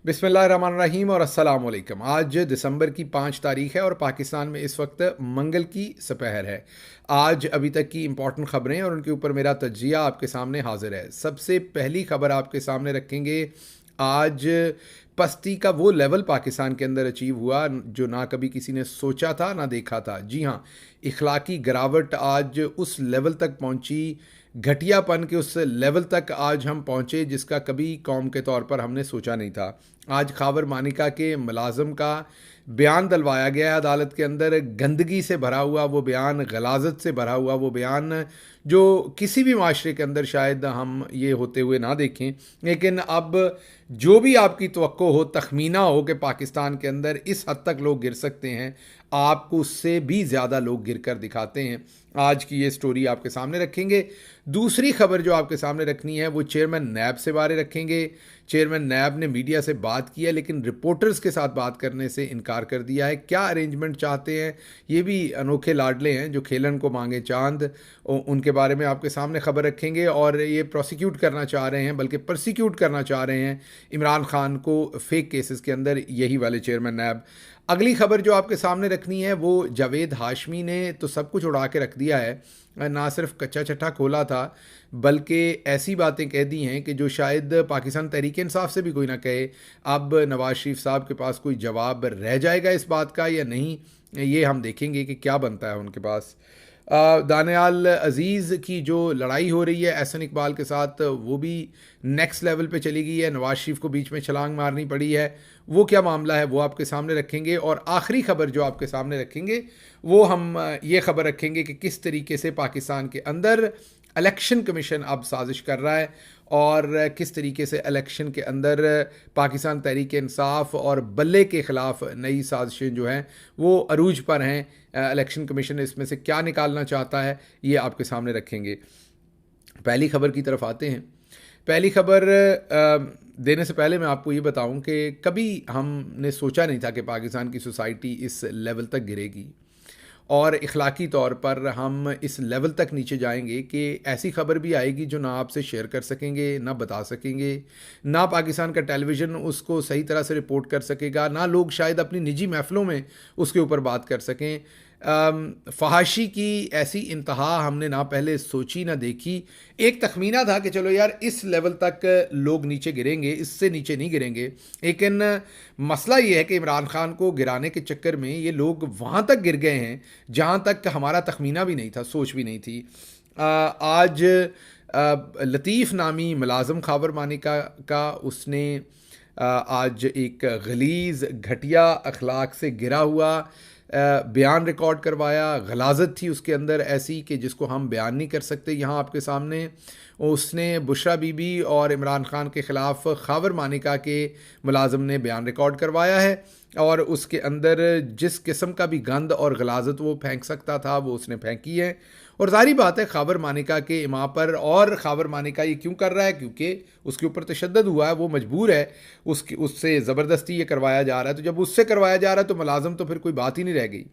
बिस्मिल्लाहिर्रहमानिर्रहीम और अस्सलाम वालेकुम। आज दिसंबर की 5 तारीख है और पाकिस्तान में इस वक्त मंगल की सपहर है। आज अभी तक की इम्पॉर्टेंट ख़बरें और उनके ऊपर मेरा तज्जिया आपके सामने हाजिर है। सबसे पहली खबर आपके सामने रखेंगे। आज पस्ती का वो लेवल पाकिस्तान के अंदर अचीव हुआ जो ना कभी किसी ने सोचा था ना देखा था। जी हाँ, इखलाकी गिरावट आज उस लेवल तक पहुंची, घटियापन के उस लेवल तक आज हम पहुंचे जिसका कभी कौम के तौर पर हमने सोचा नहीं था। आज खावर मानिका के मुलाजम का बयान दलवाया गया है अदालत के अंदर। गंदगी से भरा हुआ वो बयान, गलाजत से भरा हुआ वो बयान, जो किसी भी माशरे के अंदर शायद हम ये होते हुए ना देखें। लेकिन अब जो भी आपकी तवक्को हो, तखमीना हो कि पाकिस्तान के अंदर इस हद तक लोग गिर सकते हैं, आपको उससे भी ज़्यादा लोग गिर कर दिखाते हैं। आज की ये स्टोरी आपके सामने रखेंगे। दूसरी खबर जो आपके सामने रखनी है वो चेयरमैन नैब से बारे रखेंगे। चेयरमैन नैब ने मीडिया से बात की है लेकिन रिपोर्टर्स के साथ बात करने से इनकार कर दिया है। क्या अरेंजमेंट चाहते हैं, ये भी अनोखे लाडले हैं जो खेलन को मांगे चांद, उनके बारे में आपके सामने खबर रखेंगे। और ये प्रोसिक्यूट करना चाह रहे हैं, बल्कि प्रोसिक्यूट करना चाह रहे हैं इमरान खान को फेक केसेस के अंदर, यही वाले चेयरमैन नैब। अगली खबर जो आपके सामने रखनी है वो जावेद हाशमी ने तो सब कुछ उड़ा के रख दिया है। ना सिर्फ कच्चा चट्टा खोला था बल्कि ऐसी बातें कह दी हैं कि जो शायद पाकिस्तान तहरीक इंसाफ से भी कोई ना कहे। अब नवाज शरीफ साहब के पास कोई जवाब रह जाएगा इस बात का या नहीं, ये हम देखेंगे कि क्या बनता है उनके पास। दानियाल अजीज़ की जो लड़ाई हो रही है एहसन इकबाल के साथ, वो भी नेक्स्ट लेवल पे चली गई है। नवाज शरीफ को बीच में छलांग मारनी पड़ी है। वो क्या मामला है वो आपके सामने रखेंगे। और आखिरी खबर जो आपके सामने रखेंगे वो हम ये खबर रखेंगे कि किस तरीके से पाकिस्तान के अंदर इलेक्शन कमीशन अब साजिश कर रहा है और किस तरीके से इलेक्शन के अंदर पाकिस्तान तहरीक इंसाफ और बल्ले के ख़िलाफ़ नई साजिशें जो हैं वो अरूज पर हैं। इलेक्शन कमीशन इसमें से क्या निकालना चाहता है ये आपके सामने रखेंगे। पहली खबर की तरफ आते हैं। पहली खबर देने से पहले मैं आपको ये बताऊं कि कभी हमने सोचा नहीं था कि पाकिस्तान की सोसाइटी इस लेवल तक गिरेगी और इखलाकी तौर पर हम इस लेवल तक नीचे जाएंगे कि ऐसी खबर भी आएगी जो ना आपसे शेयर कर सकेंगे, ना बता सकेंगे, ना पाकिस्तान का टेलीविज़न उसको सही तरह से रिपोर्ट कर सकेगा, ना लोग शायद अपनी निजी महफ़िलों में उसके ऊपर बात कर सकें। फहाशी की ऐसी इंतहा हमने ना पहले सोची ना देखी। एक तखमीना था कि चलो यार इस लेवल तक लोग नीचे गिरेंगे, इससे नीचे नहीं गिरेंगे। लेकिन मसला ये है कि इमरान खान को गिराने के चक्कर में ये लोग वहाँ तक गिर गए हैं जहाँ तक हमारा तखमीना भी नहीं था, सोच भी नहीं थी। आज लतीफ़ नामी मुलाजम खावर मानिका का उसने आज एक गलीज़ घटिया अखलाक से गिरा हुआ बयान रिकॉर्ड करवाया। गलाजत थी उसके अंदर ऐसी कि जिसको हम बयान नहीं कर सकते यहाँ आपके सामने। उसने बुशरा बीबी और इमरान खान के ख़िलाफ़ खावर मानिका के मुलाजम ने बयान रिकॉर्ड करवाया है और उसके अंदर जिस किस्म का भी गंद और गलाजत वो फेंक सकता था वो उसने फेंकी है। और ज़ाहिर बात है खावर मानिका के इमाम पर, और खावर मानिका ये क्यों कर रहा है, क्योंकि उसके ऊपर तशद्दुद हुआ है, वो मजबूर है, उससे ज़बरदस्ती ये करवाया जा रहा है। तो जब उससे करवाया जा रहा है तो मुलाजम तो फिर कोई बात ही नहीं रह गई।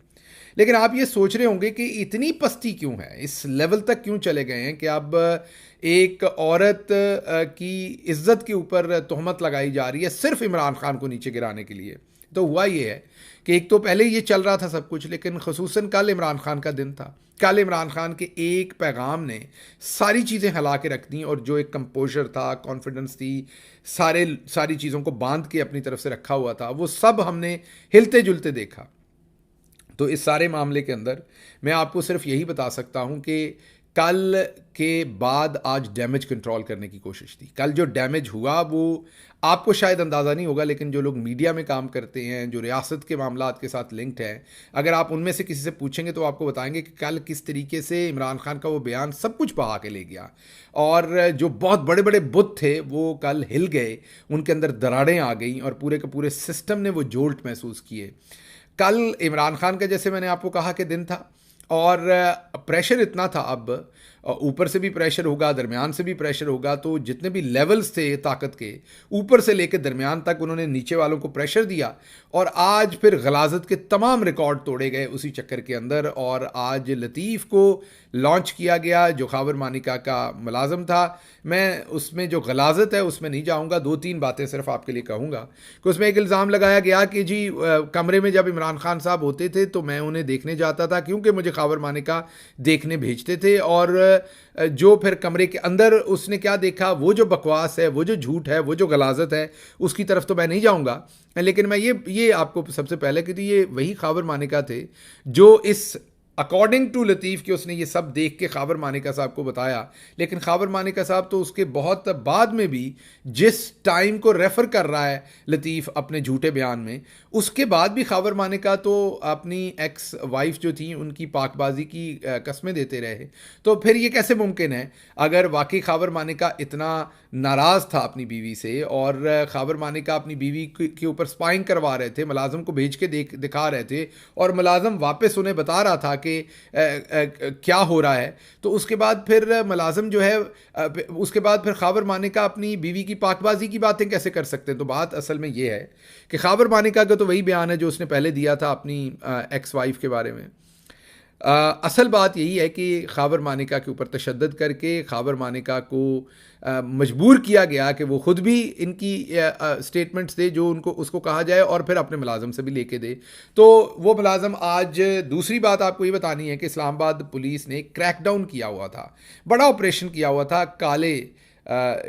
लेकिन आप ये सोच रहे होंगे कि इतनी पस्ती क्यों है, इस लेवल तक क्यों चले गए हैं कि अब एक औरत की इज्जत के ऊपर तोहमत लगाई जा रही है सिर्फ इमरान खान को नीचे गिराने के लिए। तो हुआ ये है कि एक तो पहले ये चल रहा था सब कुछ, लेकिन खसूसन कल इमरान खान का दिन था। कल इमरान खान के एक पैगाम ने सारी चीज़ें हिला के रख दी और जो एक कंपोजर था, कॉन्फिडेंस थी, सारी चीज़ों को बांध के अपनी तरफ से रखा हुआ था, वो सब हमने हिलते जुलते देखा। तो इस सारे मामले के अंदर मैं आपको सिर्फ यही बता सकता हूं कि कल के बाद आज डैमेज कंट्रोल करने की कोशिश थी। कल जो डैमेज हुआ वो आपको शायद अंदाज़ा नहीं होगा, लेकिन जो लोग मीडिया में काम करते हैं, जो रियासत के मामलात के साथ लिंक्ड हैं, अगर आप उनमें से किसी से पूछेंगे तो आपको बताएंगे कि कल किस तरीके से इमरान खान का वो बयान सब कुछ बहा के ले गया। और जो बहुत बड़े बड़े बुत थे वो कल हिल गए, उनके अंदर दरारें आ गई और पूरे के पूरे सिस्टम ने वो जोल्ट महसूस किए। कल इमरान खान का, जैसे मैंने आपको कहा, कि दिन था और प्रेशर इतना था अब, ऊपर से भी प्रेशर होगा, दरमियान से भी प्रेशर होगा, तो जितने भी लेवल्स थे ताकत के, ऊपर से लेकर दरमियान तक उन्होंने नीचे वालों को प्रेशर दिया और आज फिर गलाजत के तमाम रिकॉर्ड तोड़े गए उसी चक्कर के अंदर। और आज लतीफ़ को लॉन्च किया गया जो खाबर मानिका का मुलाजम था। मैं उसमें जो गलाजत है उसमें नहीं जाऊंगा, 2-3 बातें सिर्फ आपके लिए कहूँगा कि उसमें एक इल्ज़ाम लगाया गया कि जी कमरे में जब इमरान खान साहब होते थे तो मैं उन्हें देखने जाता था क्योंकि मुझे खाबर मानिका देखने भेजते थे, और जो फिर कमरे के अंदर उसने क्या देखा, वो जो बकवास है, वो जो झूठ है, वो जो गलाजत है, उसकी तरफ तो मैं नहीं जाऊंगा। लेकिन मैं ये आपको सबसे पहले कि ये वही खाबर मानिका थे जो इस अकॉर्डिंग टू लतीफ़ कि उसने ये सब देख के खाबर मानिका साहब को बताया, लेकिन खाबर मानिका साहब तो उसके बहुत बाद में भी जिस टाइम को रेफ़र कर रहा है लतीफ़ अपने झूठे बयान में, उसके बाद भी खाबर मानिका तो अपनी एक्स वाइफ जो थी उनकी पाकबाजी की कस्में देते रहे। तो फिर ये कैसे मुमकिन है अगर वाकई खाबर मानिका इतना नाराज़ था अपनी बीवी से और खाबर मानिका अपनी बीवी के ऊपर स्पाइंग करवा रहे थे, मुलाजम को भेज के दिखा रहे थे और मुलाजम वापस उन्हें बता रहा था कि क्या हो रहा है, तो उसके बाद फिर मुलाजम जो है उसके बाद फिर खाबर मानिका अपनी बीवी की पाकबाजी की बातें कैसे कर सकते हैं। तो बात असल में ये है कि खाबर मानिका का तो वही बयान है जो उसने पहले दिया था अपनी एक्स वाइफ के बारे में। असल बात यही है कि खाबर मानिका के ऊपर तशद्दुद करके खाबर मानिका को मजबूर किया गया कि वो ख़ुद भी इनकी स्टेटमेंट्स दे जो उसको कहा जाए और फिर अपने मुलाजम से भी लेके दे। तो वो मुलाजम आज, दूसरी बात आपको ये बतानी है कि इस्लामाबाद पुलिस ने क्रैकडाउन किया हुआ था, बड़ा ऑपरेशन किया हुआ था काले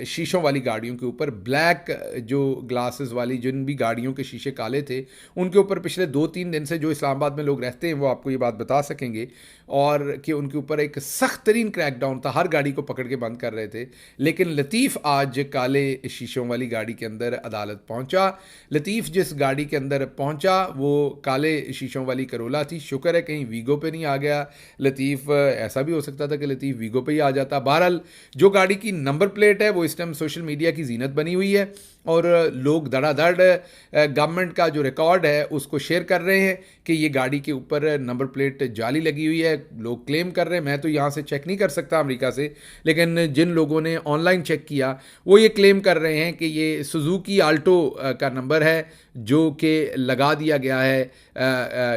शीशों वाली गाड़ियों के ऊपर। ब्लैक जो ग्लासेस वाली जिन भी गाड़ियों के शीशे काले थे उनके ऊपर पिछले 2-3 दिन से जो इस्लामाबाद में लोग रहते हैं वो आपको ये बात बता सकेंगे, और कि उनके ऊपर एक सख्त तरीन क्रैकडाउन था, हर गाड़ी को पकड़ के बंद कर रहे थे। लेकिन लतीफ़ आज काले शीशों वाली गाड़ी के अंदर अदालत पहुंचा। लतीफ़ जिस गाड़ी के अंदर पहुंचा वो काले शीशों वाली करोला थी। शुक्र है कहीं वीगो पे नहीं आ गया लतीफ़, ऐसा भी हो सकता था कि लतीफ़ वीगो पे ही आ जाता। बहरहाल जो गाड़ी की नंबर प्लेट है वो इस टाइम सोशल मीडिया की जीनत बनी हुई है और लोग धड़ाधड़ गवर्नमेंट का जो रिकॉर्ड है उसको शेयर कर रहे हैं कि ये गाड़ी के ऊपर नंबर प्लेट जाली लगी हुई है। लोग क्लेम कर रहे हैं, मैं तो यहाँ से चेक नहीं कर सकता अमेरिका से, लेकिन जिन लोगों ने ऑनलाइन चेक किया वो ये क्लेम कर रहे हैं कि ये सुजुकी आल्टो का नंबर है जो कि लगा दिया गया है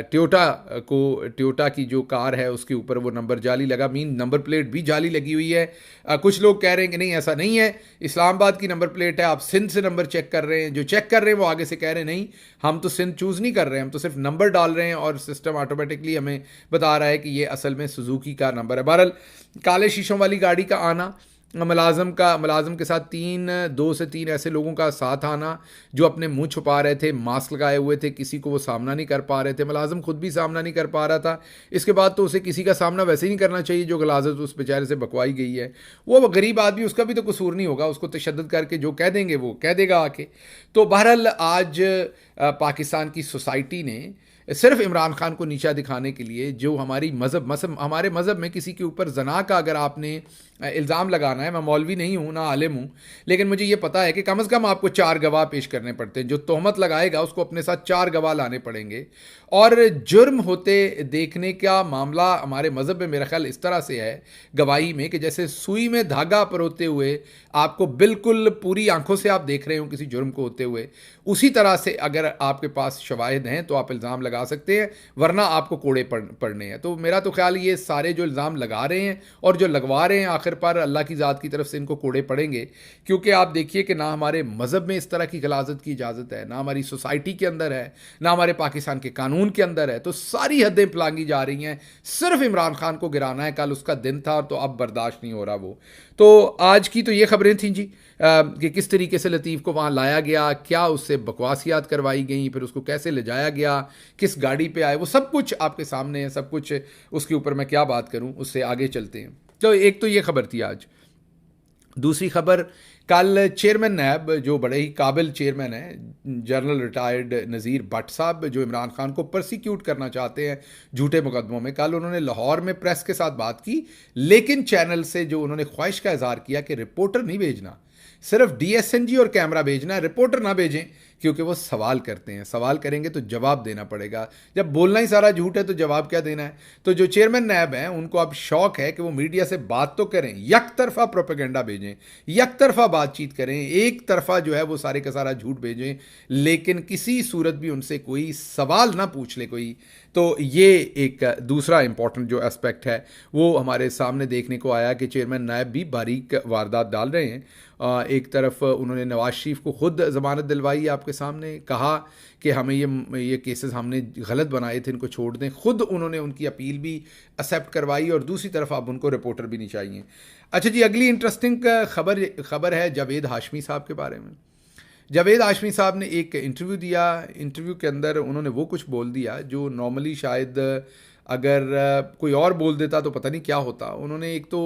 टोयोटा की जो कार है उसके ऊपर वो नंबर जाली लगा, मीन नंबर प्लेट भी जाली लगी हुई है। कुछ लोग कह रहे हैं कि नहीं ऐसा नहीं है, इस्लामाबाद की नंबर प्लेट है, आप सिंध से नंबर चेक कर रहे हैं। जो चेक कर रहे हैं वो आगे से कह रहे हैं नहीं हम तो सिंध चूज़ नहीं कर रहे हैं, हम तो सिर्फ नंबर डाल रहे हैं और सिस्टम ऑटोमेटिकली हमें बता रहा है कि ये असल में सुजुकी का नंबर है। बहरहाल काले शीशों वाली गाड़ी का आना, मुलाजम के साथ 2 से 3 ऐसे लोगों का साथ आना जो अपने मुंह छुपा रहे थे, मास्क लगाए हुए थे, किसी को वो सामना नहीं कर पा रहे थे। मुलाजम खुद भी सामना नहीं कर पा रहा था। इसके बाद तो उसे किसी का सामना वैसे ही नहीं करना चाहिए जो गलाजत उस बेचारे से बकवाई गई है। वो गरीब आदमी, उसका भी तो कसूर नहीं होगा, उसको तशद्दुद करके जो कह देंगे वो कह देगा आके। तो बहरहाल आज पाकिस्तान की सोसाइटी ने सिर्फ इमरान खान को नीचा दिखाने के लिए, जो हमारे मज़हब में किसी के ऊपर जना का अगर आपने इल्ज़ाम लगाना है, मैं मौलवी नहीं हूँ ना आलिम हूँ, लेकिन मुझे ये पता है कि कम से कम आपको 4 गवाह पेश करने पड़ते हैं। जो तोहमत लगाएगा उसको अपने साथ 4 गवाह लाने पड़ेंगे। और जुर्म होते देखने का मामला हमारे मज़हब में मेरा ख्याल इस तरह से है गवाही में कि जैसे सुई में धागा परोते हुए आपको बिल्कुल पूरी आंखों से आप देख रहे हो किसी जुर्म को होते हुए, उसी तरह से अगर आपके पास शवाहिद हैं तो आप इल्ज़ाम लगा सकते हैं, वरना आपको कोड़े पड़ने हैं। तो मेरा तो ख्याल ये सारे जो इल्ज़ाम लगा रहे हैं और जो लगवा रहे हैं आखिर पर अल्लाह की ज़ात की तरफ से इनको कोड़े पड़ेंगे। क्योंकि आप देखिए कि ना हमारे मज़हब में इस तरह की गलाजत की इजाज़त है, ना हमारी सोसाइटी के अंदर है, ना हमारे पाकिस्तान के कानून के अंदर है। तो सारी हदें पलांगी जा रही हैं, सिर्फ इमरान खान को गिराना है। कल उसका दिन था तो अब बर्दाश्त नहीं हो रहा वो। तो आज की तो ये खबरें थीं जी कि किस तरीके से लतीफ़ को वहाँ लाया गया, क्या उससे बकवासियात करवाई गई, फिर उसको कैसे ले जाया गया, किस गाड़ी पे आए, वो सब कुछ आपके सामने है। सब कुछ उसके ऊपर मैं क्या बात करूँ, उससे आगे चलते हैं। तो एक तो ये खबर थी आज। दूसरी खबर, कल चेयरमैन नैब जो बड़े ही काबिल चेयरमैन हैं, जनरल रिटायर्ड नज़ीर भट्ट साहब, जो इमरान खान को परसिक्यूट करना चाहते हैं झूठे मुकदमों में, कल उन्होंने लाहौर में प्रेस के साथ बात की, लेकिन चैनल से जो उन्होंने ख्वाहिश का इजहार किया कि रिपोर्टर नहीं भेजना, सिर्फ DSNG और कैमरा भेजना है, रिपोर्टर ना भेजें क्योंकि वो सवाल करते हैं, सवाल करेंगे तो जवाब देना पड़ेगा। जब बोलना ही सारा झूठ है तो जवाब क्या देना है? तो जो चेयरमैन नैब हैं उनको अब शौक है कि वो मीडिया से बात तो करें, यक तरफा प्रोपेगेंडा भेजें, यक तरफा बातचीत करें, एक तरफा जो है वो सारे का सारा झूठ भेजें, लेकिन किसी सूरत भी उनसे कोई सवाल ना पूछ ले कोई। तो ये एक दूसरा इंपॉर्टेंट जो एस्पेक्ट है वो हमारे सामने देखने को आया कि चेयरमैन नायब भी बारीक वारदात डाल रहे हैं। एक तरफ उन्होंने नवाज शरीफ को खुद ज़मानत दिलवाई, आपके सामने कहा कि हमें ये केसेस हमने गलत बनाए थे, इनको छोड़ दें, खुद उन्होंने उनकी अपील भी एक्सेप्ट करवाई, और दूसरी तरफ अब उनको रिपोर्टर भी नहीं चाहिए। अच्छा जी, अगली इंटरेस्टिंग खबर है जावेद हाशमी साहब के बारे में। जावेद हाशमी साहब ने एक इंटरव्यू दिया, इंटरव्यू के अंदर उन्होंने वो कुछ बोल दिया जो नॉर्मली शायद अगर कोई और बोल देता तो पता नहीं क्या होता। उन्होंने एक तो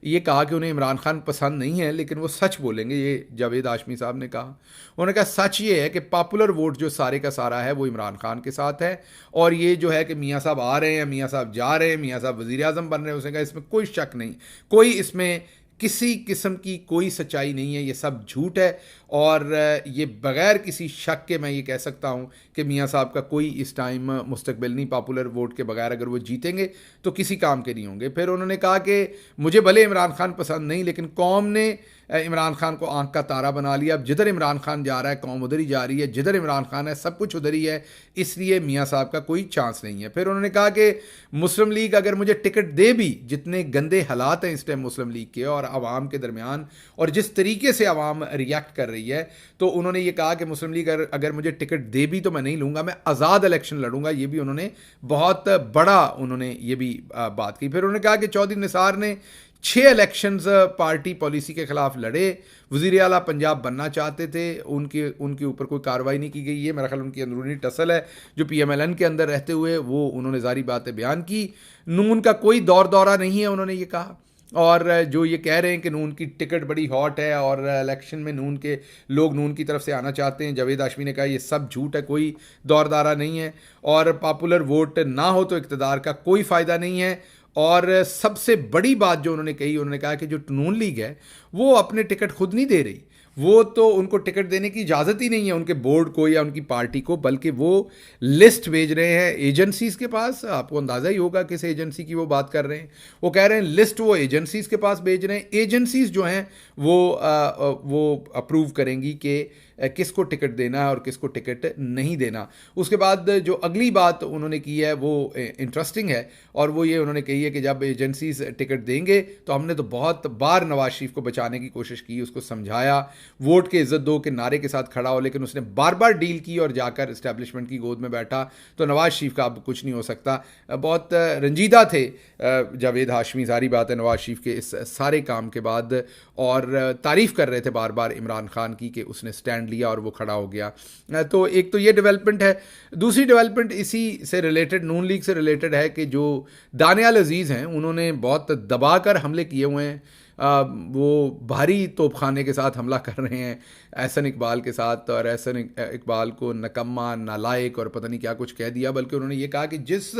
ये कहा कि उन्हें इमरान खान पसंद नहीं है, लेकिन वो सच बोलेंगे, ये जावेद हाशमी साहब ने कहा। उन्होंने कहा सच ये है कि पॉपुलर वोट जो सारे का सारा है वो इमरान खान के साथ है, और ये जो है कि मियाँ साहब आ रहे हैं, मियाँ साहब जा रहे हैं, मियाँ साहब वज़ीर आज़म बन रहे हैं, उसने कहा इसमें कोई शक नहीं, कोई इसमें किसी किस्म की कोई सच्चाई नहीं है, ये सब झूठ है। और ये बग़ैर किसी शक के मैं ये कह सकता हूँ कि मियाँ साहब का कोई इस टाइम मुस्तकबिल नहीं, पॉपुलर वोट के बगैर अगर वो जीतेंगे तो किसी काम के नहीं होंगे। फिर उन्होंने कहा कि मुझे भले इमरान खान पसंद नहीं, लेकिन कौम ने इमरान खान को आंख का तारा बना लिया, अब जिधर इमरान खान जा रहा है कौम उधर ही जा रही है, जिधर इमरान खान है सब कुछ उधर ही है, इसलिए मियाँ साहब का कोई चांस नहीं है। फिर उन्होंने कहा कि मुस्लिम लीग अगर मुझे टिकट दे भी, जितने गंदे हालात हैं इस टाइम मुस्लिम लीग के और आवाम के दरमियान, और जिस तरीके से आवाम रिएक्ट कर रही है, तो उन्होंने ये कहा कि मुस्लिम लीग अगर मुझे टिकट दे भी तो मैं नहीं लूँगा, मैं आज़ाद इलेक्शन लड़ूंगा। ये भी उन्होंने बहुत बड़ा उन्होंने ये भी बात की। फिर उन्होंने कहा कि चौधरी निसार ने 6 इलेक्शंस पार्टी पॉलिसी के खिलाफ लड़े, वज़ीर आला पंजाब बनना चाहते थे, उनके ऊपर कोई कार्रवाई नहीं की गई। ये मेरा ख्याल उनकी अंदरूनी टसल है जो PMLN के अंदर रहते हुए वो उन्होंने सारी बातें बयान की। नून का कोई दौरा नहीं है, उन्होंने ये कहा। और जो ये कह रहे हैं कि नून की टिकट बड़ी हॉट है और इलेक्शन में नून के लोग नून की तरफ से आना चाहते हैं, जावेद हाशमी ने कहा ये सब झूठ है, कोई दौरा नहीं है, और पॉपुलर वोट ना हो तो इक़्तिदार का कोई फ़ायदा नहीं है। और सबसे बड़ी बात जो उन्होंने कही, उन्होंने कहा कि जो नून लीग है वो अपने टिकट खुद नहीं दे रही, वो तो उनको टिकट देने की इजाज़त ही नहीं है उनके बोर्ड को या उनकी पार्टी को, बल्कि वो लिस्ट भेज रहे हैं एजेंसीज़ के पास। आपको अंदाज़ा ही होगा किस एजेंसी की वो बात कर रहे हैं। वो कह रहे हैं लिस्ट वो एजेंसीज़ के पास भेज रहे हैं, एजेंसीज़ जो हैं वो अप्रूव करेंगी कि किसको टिकट देना है और किसको टिकट नहीं देना। उसके बाद जो अगली बात उन्होंने की है वो इंटरेस्टिंग है, और वो ये उन्होंने कही है कि जब एजेंसीज टिकट देंगे तो हमने तो बहुत बार नवाज शरीफ को बचाने की कोशिश की, उसको समझाया, वोट के इज्जत दो के नारे के साथ खड़ा हो, लेकिन उसने बार बार डील की और जाकर इस्टेब्लिशमेंट की गोद में बैठा। तो नवाज शरीफ का अब कुछ नहीं हो सकता। बहुत रंजीदा थे जावेद हाशमी, सारी बात है नवाज शरीफ के इस सारे काम के बाद, और तारीफ़ कर रहे थे बार बार इमरान खान की कि उसने स्टैंड लिया और वो खड़ा हो गया। तो एक तो ये डेवलपमेंट है। दूसरी डेवलपमेंट इसी से रिलेटेड, नून लीग से रिलेटेड है कि जो दानियाल अजीज़ हैं उन्होंने बहुत दबाकर हमले किए हुए हैं। वो भारी तोपखाने के साथ हमला कर रहे हैं एहसन इकबाल के साथ, और एहसन इकबाल को नकम्मा, नालायक और पता नहीं क्या कुछ कह दिया। बल्कि उन्होंने ये कहा कि जिस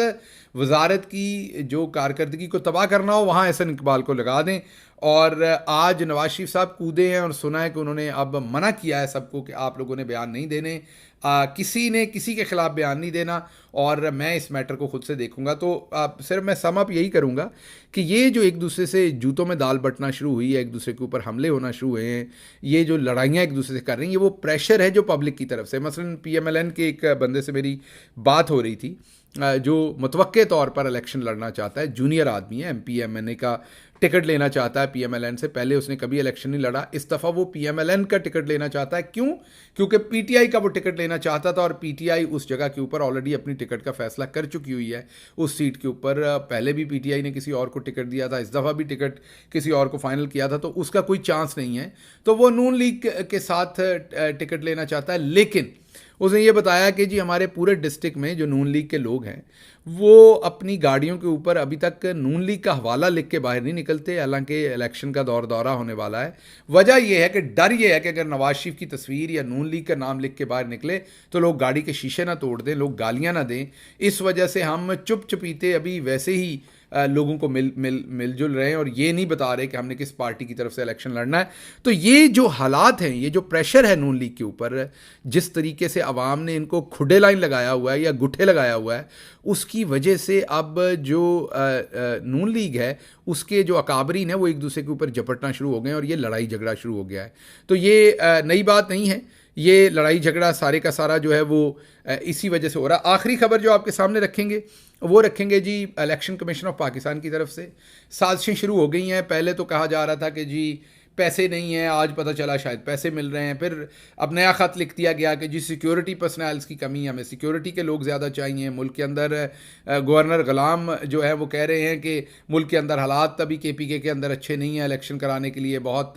वजारत की जो कारकर्दगी को तबाह करना हो वहाँ एहसन इकबाल को लगा दें। और आज नवाज शरीफ साहब कूदे हैं और सुना है कि उन्होंने अब मना किया है सबको कि आप लोगों ने बयान नहीं देने, किसी ने किसी के खिलाफ बयान नहीं देना, और मैं इस मैटर को खुद से देखूंगा। तो सिर्फ मैं सम अप यही करूंगा कि ये जो एक दूसरे से जूतों में दाल बटना शुरू हुई है, एक दूसरे के ऊपर हमले होना शुरू हुए हैं, ये जो लड़ाइयाँ एक दूसरे से कर रही हैं, ये वो प्रेशर है जो पब्लिक की तरफ से। मसलन PMLN के एक बंदे से मेरी बात हो रही थी जो मुतवक्के तौर पर इलेक्शन लड़ना चाहता है, जूनियर आदमी है, MP MNA का टिकट लेना चाहता है PMLN से। पहले उसने कभी इलेक्शन नहीं लड़ा, इस दफ़ा वो PMLN का टिकट लेना चाहता है। क्यों? क्योंकि PTI का वो टिकट लेना चाहता था, और PTI उस जगह के ऊपर ऑलरेडी अपनी टिकट का फैसला कर चुकी हुई है। उस सीट के ऊपर पहले भी PTI ने किसी और को टिकट दिया था, इस दफ़ा भी टिकट किसी और को फाइनल किया था, तो उसका कोई चांस नहीं है। तो वो नून लीग के साथ टिकट लेना चाहता है। लेकिन उसने ये बताया कि जी हमारे पूरे डिस्ट्रिक्ट में जो नून लीग के लोग हैं वो अपनी गाड़ियों के ऊपर अभी तक नून लीग का हवाला लिख के बाहर नहीं निकलते, हालांकि इलेक्शन का दौरा होने वाला है। वजह यह है कि डर यह है कि अगर नवाज शरीफ की तस्वीर या नून लीग का नाम लिख के बाहर निकले तो लोग गाड़ी के शीशे ना तोड़ दें, लोग गालियां ना दें। इस वजह से हम चुप चुपीते अभी वैसे ही लोगों को मिलजुल रहे हैं और ये नहीं बता रहे कि हमने किस पार्टी की तरफ से इलेक्शन लड़ना है। तो ये जो हालात हैं, ये जो प्रेशर है नून लीग के ऊपर, जिस तरीके से अवाम ने इनको खुडे लाइन लगाया हुआ है या गुठे लगाया हुआ है, उसकी वजह से अब जो नून लीग है उसके जो अकाबरीन है वो एक दूसरे के ऊपर झपटना शुरू हो गए हैं और ये लड़ाई झगड़ा शुरू हो गया है। तो ये नई बात नहीं है, ये लड़ाई झगड़ा सारे का सारा जो है वो इसी वजह से हो रहा है। आखिरी खबर जो आपके सामने रखेंगे वो रखेंगे जी इलेक्शन कमीशन ऑफ पाकिस्तान की तरफ से साजिशें शुरू हो गई हैं। पहले तो कहा जा रहा था कि जी पैसे नहीं हैं, आज पता चला शायद पैसे मिल रहे हैं। फिर अब नया ख़त लिख दिया गया कि जी सिक्योरिटी पर्सनल्स की कमी है, हमें सिक्योरिटी के लोग ज़्यादा चाहिए मुल्क के अंदर। गवर्नर ग़ुलाम जो है वो कह रहे हैं कि मुल्क के अंदर हालात अभी KPK के अंदर अच्छे नहीं हैं इलेक्शन कराने के लिए, बहुत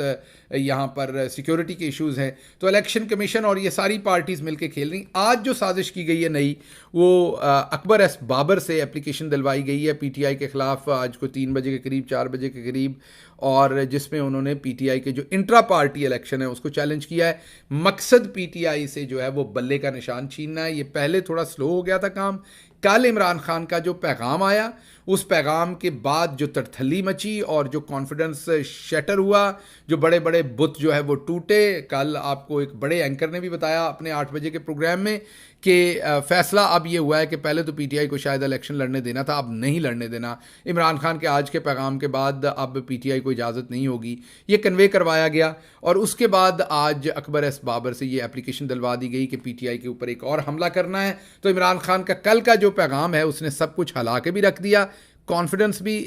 यहाँ पर सिक्योरिटी के इश्यूज़ हैं। तो इलेक्शन कमीशन और ये सारी पार्टीज़ मिलकर खेल रही। आज जो साजिश की गई है नई, वो अकबर एस बाबर से एप्लीकेशन दिलवाई गई है PTI के ख़िलाफ़ आज को 3 बजे के करीब, 4 बजे के करीब, और जिसमें उन्होंने PTI के जो इंट्रा पार्टी इलेक्शन है उसको चैलेंज किया है। मकसद PTI से जो है वो बल्ले का निशान छीनना है। ये पहले थोड़ा स्लो हो गया था काम। कल इमरान खान का जो पैगाम आया, उस पैगाम के बाद जो तड़थल्ली मची और जो कॉन्फिडेंस शैटर हुआ, जो बड़े बड़े बुत जो है वो टूटे। कल आपको एक बड़े एंकर ने भी बताया अपने 8 बजे के प्रोग्राम में कि फ़ैसला अब ये हुआ है कि पहले तो PTI को शायद इलेक्शन लड़ने देना था, अब नहीं लड़ने देना। इमरान खान के आज के पैगाम के बाद अब PTI को इजाज़त नहीं होगी, ये कन्वे करवाया गया। और उसके बाद आज अकबर एस बाबर से ये एप्लीकेशन दिलवा दी गई कि PTI के ऊपर एक और हमला करना है। तो इमरान खान का कल का जो पैगाम है उसने सब कुछ हला के भी रख दिया, कॉन्फिडेंस भी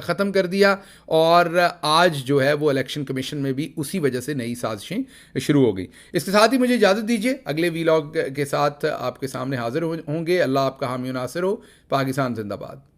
ख़त्म कर दिया, और आज जो है वो इलेक्शन कमीशन में भी उसी वजह से नई साजिशें शुरू हो गई। इसके साथ ही मुझे इजाज़त दीजिए, अगले वीलॉग के साथ आपके सामने हाजिर होंगे। अल्लाह आपका हामी नासिर हो। पाकिस्तान जिंदाबाद।